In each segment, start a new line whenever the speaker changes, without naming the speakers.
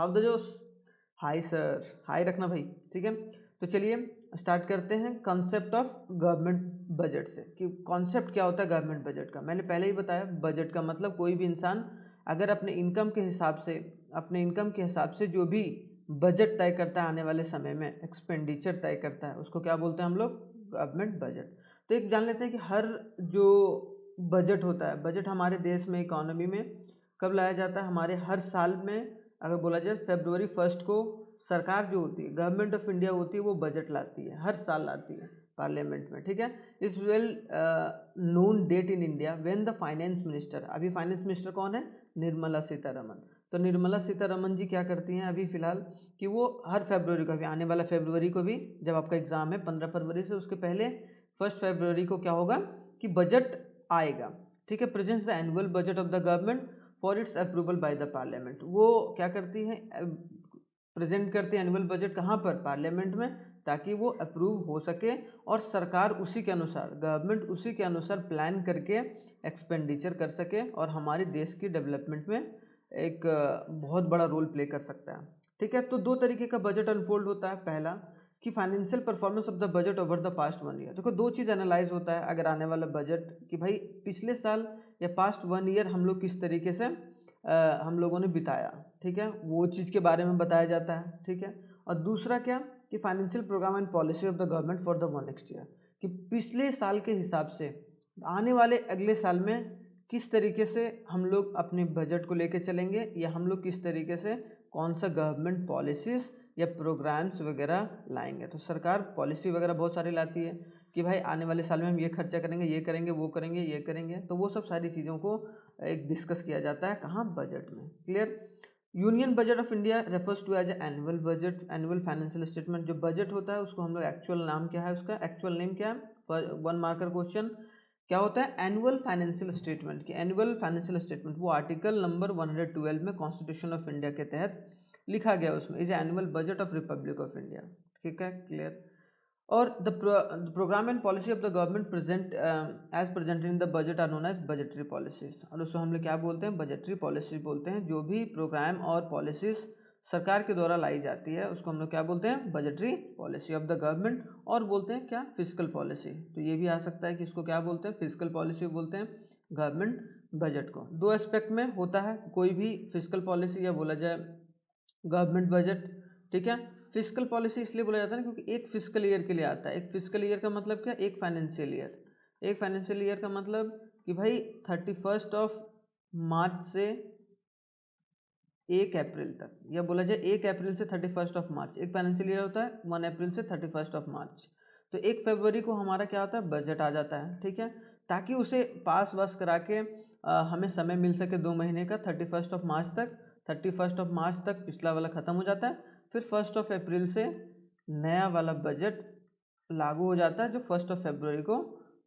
How the जोश, high sir, high रखना भाई, ठीक है। तो चलिए स्टार्ट करते हैं कॉन्सेप्ट ऑफ गवर्नमेंट बजट से, कि कॉन्सेप्ट क्या होता है गवर्नमेंट बजट का। मैंने पहले ही बताया, बजट का मतलब कोई भी इंसान अगर अपने इनकम के हिसाब से जो भी बजट तय करता है आने वाले समय में, एक्सपेंडिचर तय करता है, उसको क्या बोलते हैं हम लोग, गवर्नमेंट बजट। तो एक जान लेते हैं कि हर जो बजट होता है, बजट हमारे देश में इकोनॉमी में कब लाया जाता है, हमारे हर साल में अगर बोला जाए February 1 को सरकार जो होती है, गवर्नमेंट ऑफ इंडिया होती है, वो बजट लाती है, हर साल लाती है पार्लियामेंट में, ठीक है। इस well known date in India when the finance minister, अभी फाइनेंस मिनिस्टर कौन है, निर्मला सीतारमन। तो निर्मला सीतारमन जी क्या करती हैं अभी फिलहाल, कि वो हर फरवरी को, अभी आने वाला फरवरी को भी जब आपका एग्जाम है 15 फरवरी से, उसके पहले 1 फरवरी को क्या होगा कि बजट आएगा, ठीक है। Presents the annual budget of the government for its approval by the parliament. वो क्या करती है, प्रेजेंट करते हैं एनुअल बजट कहाँ पर, पार्लियामेंट में, ताकि वो अप्रूव हो सके और सरकार उसी के अनुसार, गवर्नमेंट उसी के अनुसार प्लान करके एक्सपेंडिचर कर सके और हमारे देश की डेवलपमेंट में एक बहुत बड़ा रोल प्ले कर सकता है, ठीक है। तो दो तरीके का बजट अनफोल्ड होता है। पहला कि financial performance of the budget over the past 1 year. देखो दो चीज़ एनालाइज होता है अगर आने वाला बजट, कि भाई पिछले साल या पास्ट 1 ईयर हम लोग किस तरीके से हम लोगों ने बिताया, ठीक है, वो चीज़ के बारे में बताया जाता है, ठीक है। और दूसरा क्या कि financial program and policy of the government for the one next year, कि पिछले साल के हिसाब से आने वाले अगले साल में किस तरीके से हम लोग अपने बजट को लेके चलेंगे, या हम लोग किस तरीके से कौन सा गवर्नमेंट पॉलिसीज़ या प्रोग्राम्स वगैरह लाएंगे। तो सरकार पॉलिसी वगैरह बहुत सारी लाती है कि भाई आने वाले साल में हम ये खर्चा करेंगे, ये करेंगे, वो करेंगे, ये करेंगे। तो वो सब सारी चीज़ों को एक डिस्कस किया जाता है कहाँ, बजट में। Clear. Union budget of India refers to as annual budget, annual financial statement. जो बजट होता है उसको हम लोग एक्चुअल नाम क्या है, उसका एक्चुअल नेम क्या है, 1 मार्कर क्वेश्चन, क्या होता है एनुअल फाइनेंशियल स्टेटमेंट। की एनुअल फाइनेंशियल स्टेटमेंट वो आर्टिकल नंबर 112 में कॉन्स्टिट्यूशन ऑफ इंडिया के तहत लिखा गया, उसमें is annual budget of republic of India, ठीक है। क्लियर। और the program and policy of the government present as presented in the budget are known as budgetary policies. और उसको हम लोग क्या बोलते हैं, बजटरी पॉलिसी बोलते हैं। जो भी प्रोग्राम और पॉलिसीज सरकार के द्वारा लाई जाती है उसको हम लोग क्या बोलते हैं, budgetary policy of the government. और बोलते हैं क्या, फिजिकल पॉलिसी। तो ये भी आ सकता है कि इसको क्या बोलते हैं, फिजिकल पॉलिसी बोलते हैं गवर्नमेंट बजट को। दो एस्पेक्ट में होता है कोई भी फिजिकल पॉलिसी या बोला जाए गवर्नमेंट बजट, ठीक है। फिजिकल पॉलिसी इसलिए बोला जाता है ना क्योंकि एक फिजिकल ईयर के लिए आता है। एक फिजिकल ईयर का मतलब क्या, एक फाइनेंशियल ईयर। एक फाइनेंशियल ईयर का मतलब कि भाई 31 मार्च से 1 अप्रैल तक, या बोला जाए 1 अप्रैल से 31 मार्च। एक फाइनेंशियल ईयर होता है 1 अप्रैल से 31 मार्च। तो 1 फरवरी को हमारा क्या होता है, बजट आ जाता है, ठीक है। ताकि उसे पास वास करा के हमें समय मिल सके 2 महीने का, 31 मार्च तक। 31 मार्च तक पिछला वाला ख़त्म हो जाता है, फिर 1 अप्रैल से नया वाला बजट लागू हो जाता है, जो 1 फरवरी को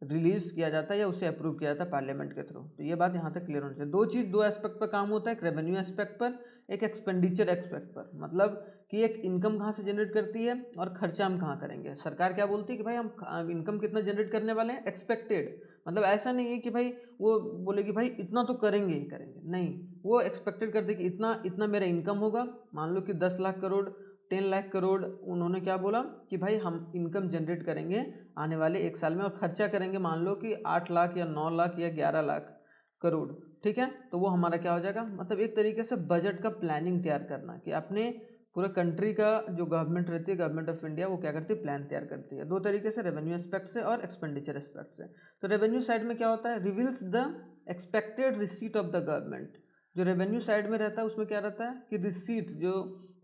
रिलीज किया जाता है या उसे अप्रूव किया जाता है पार्लियामेंट के थ्रू। तो ये बात यहाँ तक क्लियर होनी चाहिए। दो चीज़, दो एस्पेक्ट पर काम होता है, एक रेवेन्यू एस्पेक्ट पर, एक एक्सपेंडिचर एस्पेक्ट पर। मतलब कि एक इनकम कहाँ से जनरेट करती है और खर्चा हम कहाँ करेंगे। सरकार क्या बोलती है कि भाई हम इनकम कितना जनरेट करने वाले हैं, एक्सपेक्टेड। मतलब ऐसा नहीं है कि भाई वो बोलेगी भाई इतना तो करेंगे ही करेंगे, नहीं, वो एक्सपेक्टेड करते कि इतना इतना मेरा इनकम होगा। मान लो कि 10 लाख करोड़, 10 लाख करोड़, उन्होंने क्या बोला कि भाई हम इनकम जनरेट करेंगे आने वाले 1 साल में, और खर्चा करेंगे मान लो कि 8 लाख या 9 लाख या 11 लाख करोड़, ठीक है। तो वो हमारा क्या हो जाएगा, मतलब एक तरीके से बजट का प्लानिंग तैयार करना, कि अपने पूरे कंट्री का जो गवर्नमेंट रहती है, गवर्नमेंट ऑफ इंडिया, वो क्या करती है, प्लान तैयार करती है। दो तरीके से, रेवेन्यू एस्पेक्ट से और एक्सपेंडिचर एस्पेक्ट से। तो रेवेन्यू साइड में क्या होता है, reveals the expected receipt of the government. जो रेवेन्यू साइड में रहता है उसमें क्या रहता है कि रिसीट, जो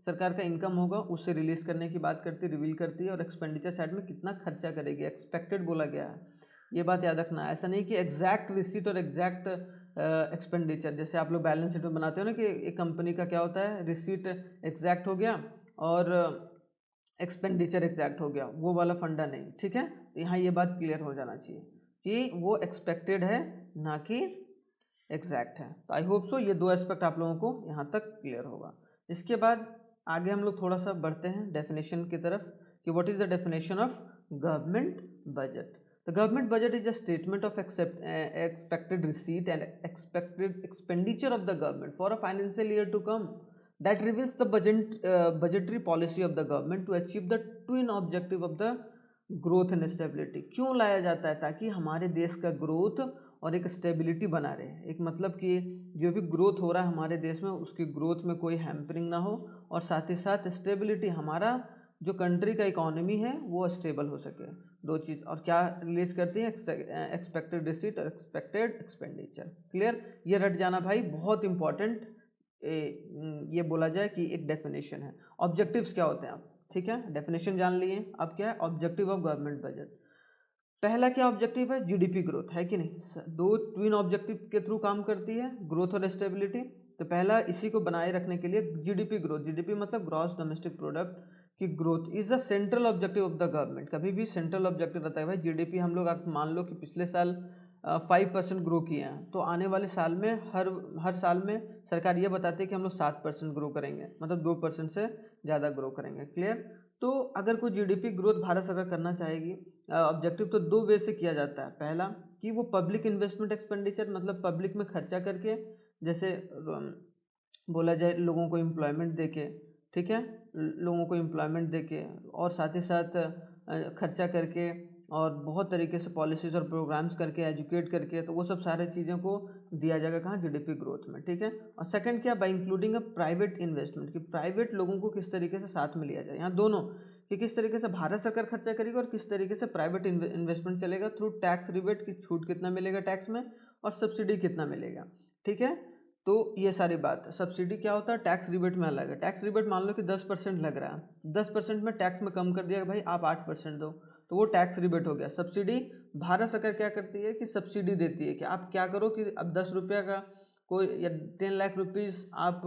सरकार का इनकम होगा उसे रिलीज करने की बात करती है, रिवील करती है। और एक्सपेंडिचर साइड में कितना खर्चा करेगी, एक्सपेक्टेड बोला गया है, ये बात याद रखना है। ऐसा नहीं कि एग्जैक्ट रिसीट और एग्जैक्ट एक्सपेंडिचर। जैसे आप लोग बैलेंस शीट में बनाते हो ना कि एक कंपनी का क्या होता है, रिसीट एग्जैक्ट हो गया और एक्सपेंडिचर एग्जैक्ट हो गया, वो वाला फंडा नहीं, ठीक है। तो यहाँ ये बात क्लियर हो जाना चाहिए कि वो एक्सपेक्टेड है ना कि एग्जैक्ट है। तो आई होप सो ये दो एस्पेक्ट आप लोगों को यहाँ तक क्लियर होगा। इसके बाद आगे हम लोग थोड़ा सा बढ़ते हैं डेफिनेशन की तरफ, कि what is the definition of government budget. The government budget is a statement of expected receipt and expected expenditure of the government for a financial year to come. that reveals the budgetary policy of the government to achieve the twin objective of the growth and stability। क्यों लाया जाता है? ताकि हमारे देश का growth और एक स्टेबिलिटी बना रहे। एक मतलब कि जो भी ग्रोथ हो रहा है हमारे देश में उसकी ग्रोथ में कोई हैम्परिंग ना हो, और साथ ही साथ स्टेबिलिटी, हमारा जो कंट्री का इकोनॉमी है वो स्टेबल हो सके। दो चीज़। और क्या रिलीज करती है? एक्सपेक्टेड रिसीट और एक्सपेक्टेड एक्सपेंडिचर। क्लियर? ये रट जाना भाई, बहुत इंपॉर्टेंट ये बोला जाए कि एक डेफिनेशन है। ऑब्जेक्टिव्स क्या होते हैं आप, ठीक है, डेफिनेशन जान लिए। अब क्या है ऑब्जेक्टिव ऑफ गवर्नमेंट बजट? पहला क्या ऑब्जेक्टिव है? जीडीपी ग्रोथ, है कि नहीं? दो ट्विन ऑब्जेक्टिव के थ्रू काम करती है, ग्रोथ और स्टेबिलिटी। तो पहला इसी को बनाए रखने के लिए जीडीपी ग्रोथ, जीडीपी मतलब ग्रॉस डोमेस्टिक प्रोडक्ट की growth is the central objective of the government. कभी भी सेंट्रल ऑब्जेक्टिव रहता है भाई। जीडीपी हम लोग मान लो कि पिछले साल 5% ग्रो किए हैं, तो आने वाले साल में हर साल में सरकार ये बताती है कि हम लोग 7% ग्रो करेंगे, मतलब 2% से ज़्यादा ग्रो करेंगे। क्लियर? तो अगर कोई जीडीपी ग्रोथ भारत सरकार करना चाहेगी ऑब्जेक्टिव, तो दो वे से किया जाता है। पहला कि वो पब्लिक इन्वेस्टमेंट एक्सपेंडिचर, मतलब पब्लिक में खर्चा करके, जैसे बोला जाए लोगों को एम्प्लॉयमेंट देके, ठीक है, लोगों को एम्प्लॉयमेंट देके और साथ ही साथ खर्चा करके और बहुत तरीके से पॉलिसीज और प्रोग्राम्स करके, एजुकेट करके, तो वो सब सारे चीज़ों को दिया जाएगा कहाँ? जीडीपी ग्रोथ में, ठीक है। और सेकंड क्या? Bye including a private investment, कि प्राइवेट लोगों को किस तरीके से साथ में लिया जाए। यहाँ दोनों कि किस तरीके से भारत सरकार खर्चा करेगी और किस तरीके से प्राइवेट इन्वेस्टमेंट चलेगा थ्रू टैक्स रिबेट, की छूट कितना मिलेगा टैक्स में और सब्सिडी कितना मिलेगा, ठीक है। तो ये सारी बात। सब्सिडी क्या होता है? टैक्स रिबेट में अलग है। टैक्स रिबेट मान लो कि 10% लग रहा है, 10% में टैक्स में कम कर दिया भाई आप 8% दो, तो वो टैक्स रिबेट हो गया। सब्सिडी, भारत सरकार क्या करती है कि सब्सिडी देती है कि आप क्या करो कि अब 10 रुपये का कोई या 10 लाख रुपीज़ आप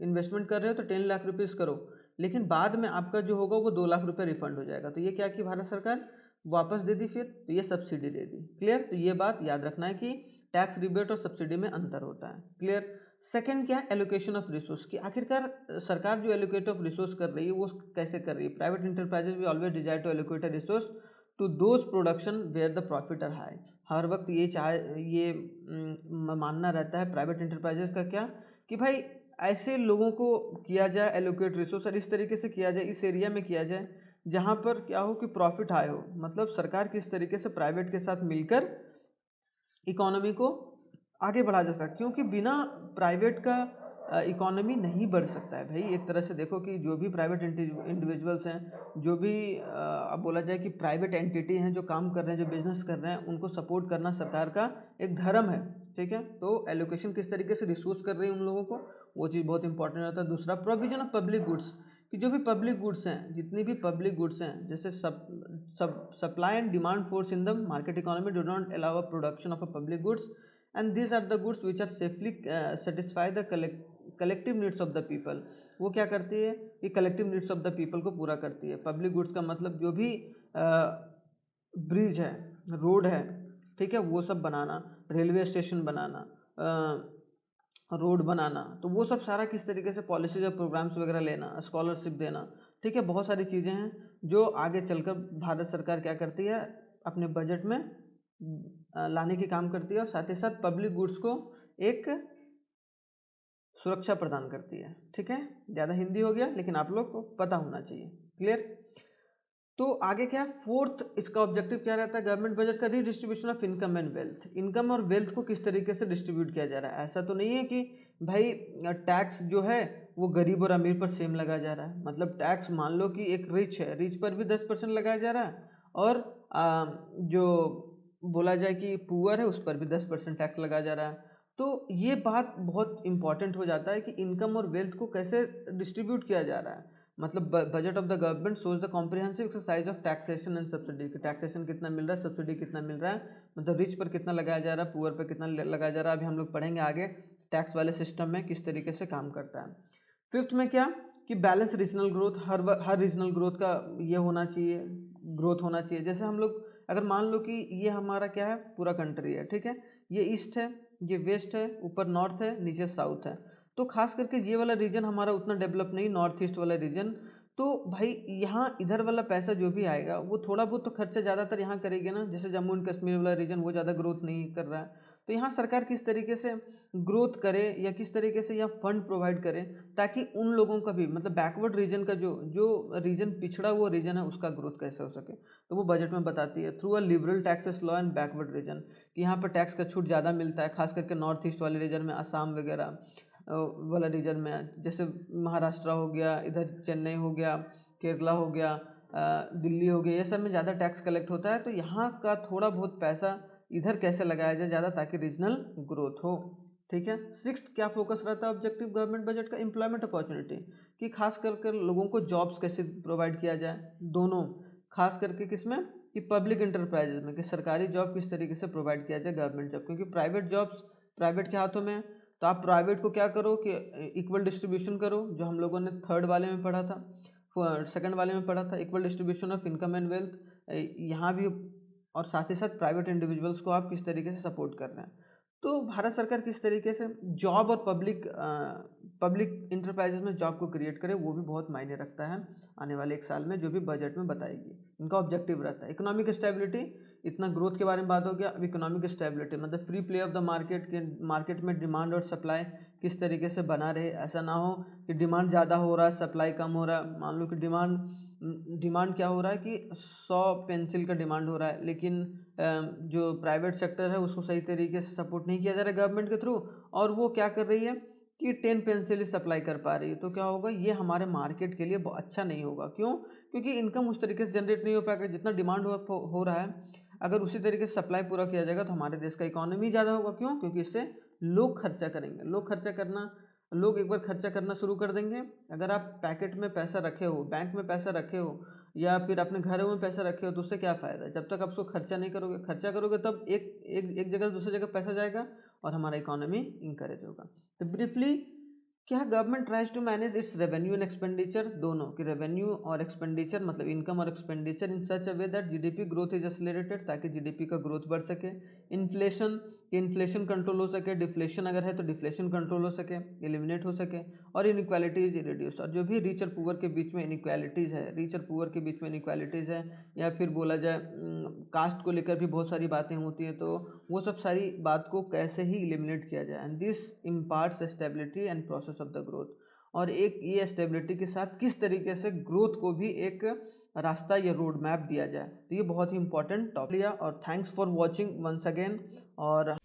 इन्वेस्टमेंट कर रहे हो तो 10 लाख रुपीज़ करो, लेकिन बाद में आपका जो होगा वो 2 लाख रुपये रिफंड हो जाएगा। तो ये क्या कि भारत सरकार वापस दे दी, फिर तो ये सब्सिडी दे दी। क्लियर? तो ये बात याद रखना है कि टैक्स रिबेट और सब्सिडी में अंतर होता है। क्लियर? सेकंड क्या है? एलोकेशन ऑफ रिसोर्स, की आखिरकार सरकार जो एलोकेट ऑफ रिसोर्स कर रही है वो कैसे कर रही है? प्राइवेट इंटरप्राइजेज भी always desire to allocate a resource to those production where the profit are high. हर वक्त ये मानना रहता है प्राइवेट इंटरप्राइजेज का क्या, कि भाई ऐसे लोगों को किया जाए एलोकेट रिसोर्स, और इस तरीके से किया जाए, इस एरिया में किया जाए जहाँ पर क्या हो कि प्रॉफिट हाई हो। मतलब सरकार किस तरीके से प्राइवेट के साथ मिलकर इकोनॉमी को आगे बढ़ा जा सकता है, क्योंकि बिना प्राइवेट का इकोनॉमी नहीं बढ़ सकता है भाई। एक तरह से देखो कि जो भी प्राइवेट इंडिविजुअल्स हैं, जो भी अब बोला जाए कि प्राइवेट एंटिटी हैं जो काम कर रहे हैं, जो बिजनेस कर रहे हैं, उनको सपोर्ट करना सरकार का एक धर्म है, ठीक है। तो एलोकेशन किस तरीके से रिसोर्स कर रही है उन लोगों को, वो चीज़ बहुत इंपॉर्टेंट होता है। दूसरा, प्रोविजन ऑफ पब्लिक गुड्स, कि जो भी पब्लिक गुड्स हैं, जितनी भी पब्लिक गुड्स हैं, जैसे supply and demand force in the market economy do not allow a production of a public goods and these are the goods which are safely satisfy the collective needs of the people। वो क्या करती है? ये collective needs of the people को पूरा करती है। Public goods का मतलब जो भी ब्रिज है, रोड है, ठीक है, वो सब बनाना, रेलवे स्टेशन बनाना, रोड बनाना, तो वो सब सारा किस तरीके से पॉलिसीज और प्रोग्राम्स वगैरह लेना, स्कॉलरशिप देना, ठीक है। बहुत सारी चीज़ें हैं जो आगे चलकर भारत सरकार क्या करती है अपने बजट में लाने की काम करती है, और साथ ही साथ पब्लिक गुड्स को एक सुरक्षा प्रदान करती है, ठीक है। ज़्यादा हिंदी हो गया लेकिन आप लोग को पता होना चाहिए। क्लियर? तो आगे क्या है? फोर्थ इसका ऑब्जेक्टिव क्या रहता है गवर्नमेंट बजट का? Redistribution of income and wealth. Income और वेल्थ को किस तरीके से डिस्ट्रीब्यूट किया जा रहा है? ऐसा तो नहीं है कि भाई टैक्स जो है वो गरीब और अमीर पर सेम लगाया जा रहा है। मतलब टैक्स मान लो कि एक रिच है, रिच पर भी 10% लगाया जा रहा है, और जो बोला जाए कि पुअर है उस पर भी 10% टैक्स लगाया जा रहा है। तो ये बात बहुत इंपॉर्टेंट हो जाता है कि इनकम और वेल्थ को कैसे डिस्ट्रीब्यूट किया जा रहा है। मतलब budget of the government shows the comprehensive exercise of taxation and subsidy, taxation कितना मिल रहा है, सब्सिडी कितना मिल रहा है, मतलब रिच पर कितना लगाया जा रहा है, पुअर पर कितना लगाया जा रहा है। अभी हम लोग पढ़ेंगे आगे टैक्स वाले सिस्टम में किस तरीके से काम करता है। फिफ्थ में क्या कि बैलेंस रीजनल ग्रोथ, हर रीजनल ग्रोथ का ये होना चाहिए, ग्रोथ होना चाहिए। जैसे हम लोग अगर मान लो कि ये हमारा क्या है, पूरा कंट्री है, ठीक है, ये ईस्ट है, ये वेस्ट है, ऊपर नॉर्थ है, नीचे साउथ है, तो खास करके ये वाला रीजन हमारा उतना डेवलप नहीं, नॉर्थ ईस्ट वाला रीजन। तो भाई यहाँ इधर वाला पैसा जो भी आएगा वो थोड़ा बहुत तो खर्चा ज़्यादातर यहाँ करेगी ना। जैसे जम्मू एंड कश्मीर वाला रीजन वो ज़्यादा ग्रोथ नहीं कर रहा है, तो यहाँ सरकार किस तरीके से ग्रोथ करे या किस तरीके से यहाँ फंड प्रोवाइड करे ताकि उन लोगों का भी मतलब बैकवर्ड रीजन का जो जो रीजन पिछड़ा हुआ रीजन है उसका ग्रोथ कैसे हो सके, तो वो बजट में बताती है through a liberal taxes law and backward region कि यहाँ पर टैक्स का छूट ज़्यादा मिलता है, खास करके नॉर्थ ईस्ट वाले रीजन में, असम वगैरह वाला रीजन में, जैसे महाराष्ट्र हो गया, इधर चेन्नई हो गया, केरला हो गया, दिल्ली हो गया, ये सब में ज़्यादा टैक्स कलेक्ट होता है। तो यहाँ का थोड़ा बहुत पैसा इधर कैसे लगाया जाए ज़्यादा ताकि रीजनल ग्रोथ हो। ठीक है। सिक्स्थ क्या फोकस रहता है ऑब्जेक्टिव गवर्नमेंट बजट का, एम्प्लॉयमेंट अपॉर्चुनिटी, कि खास करके लोगों को जॉब्स कैसे प्रोवाइड किया जाए, दोनों खास करके किसमें कि पब्लिक इंटरप्राइजेज में, कि सरकारी जॉब किस तरीके से प्रोवाइड किया जाए, गवर्नमेंट जॉब, क्योंकि प्राइवेट जॉब्स प्राइवेट के हाथों में है। तो आप प्राइवेट को क्या करो कि इक्वल डिस्ट्रीब्यूशन करो, जो हम लोगों ने थर्ड वाले में पढ़ा था, सेकंड वाले में पढ़ा था, equal distribution of income and wealth, यहाँ भी, और साथ ही साथ प्राइवेट इंडिविजुअल्स को आप किस तरीके से सपोर्ट कर रहे हैं। तो भारत सरकार किस तरीके से जॉब और पब्लिक इंटरप्राइजेज में जॉब को क्रिएट करे वो भी बहुत मायने रखता है आने वाले एक साल में, जो भी बजट में बताएगी। इनका ऑब्जेक्टिव रहता है इकोनॉमिक स्टेबिलिटी, इतना ग्रोथ के बारे में बात हो गया। अब इकोनॉमिक स्टेबिलिटी मतलब free play of the market, के मार्केट में डिमांड और सप्लाई किस तरीके से बना रहे, ऐसा ना हो कि डिमांड ज़्यादा हो रहा है सप्लाई कम हो रहा है। मान लो कि डिमांड क्या हो रहा है कि 100 पेंसिल का डिमांड हो रहा है, लेकिन जो प्राइवेट सेक्टर है उसको सही तरीके से सपोर्ट नहीं किया जा रहा है गवर्नमेंट के थ्रू, और वो क्या कर रही है कि 10 पेंसिल ही सप्लाई कर पा रही है। तो क्या होगा, ये हमारे मार्केट के लिए अच्छा नहीं होगा। क्यों? क्योंकि इनकम उस तरीके से जनरेट नहीं हो पाएगा जितना डिमांड हो रहा है। अगर उसी तरीके से सप्लाई पूरा किया जाएगा तो हमारे देश का इकोनॉमी ज़्यादा होगा। क्यों? क्योंकि इससे लोग खर्चा करेंगे। लोग एक बार खर्चा करना शुरू कर देंगे। अगर आप पैकेट में पैसा रखे हो, बैंक में पैसा रखे हो, या फिर अपने घरों में पैसा रखे हो, तो उससे क्या फ़ायदा? जब तक आप उसको खर्चा नहीं करोगे, खर्चा करोगे तब एक जगह से दूसरी जगह पैसा जाएगा और हमारा इकोनॉमी इंकरेज होगा। तो ब्रीफली क्या government tries to manage its revenue and expenditure, दोनों कि रेवेन्यू और एक्सपेंडिचर मतलब इनकम और expenditure in such a way that GDP growth is accelerated, ताकि जीडीपी का ग्रोथ बढ़ सके। इन्फ्लेशन कंट्रोल हो सके, डिफ्लेशन अगर है तो डिफ्लेशन कंट्रोल हो सके, एलिमिनेट हो सके, और इनइक्वालिटीज रिड्यूस। और जो भी रिच और पुअर के बीच में इनइक्वालिटीज़ है, रिच और पुअर के बीच में इनइक्वालिटीज़ है, या फिर बोला जाए कास्ट को लेकर भी बहुत सारी बातें होती हैं, तो वो सब सारी बात को कैसे ही एलिमिनेट किया जाए। And this imparts stability and process of the growth. और एक ये स्टेबिलिटी के साथ किस तरीके से ग्रोथ को भी एक रास्ता या रोड मैप दिया जाए, तो ये बहुत ही इंपॉर्टेंट टॉपिक। और thanks for watching once again. और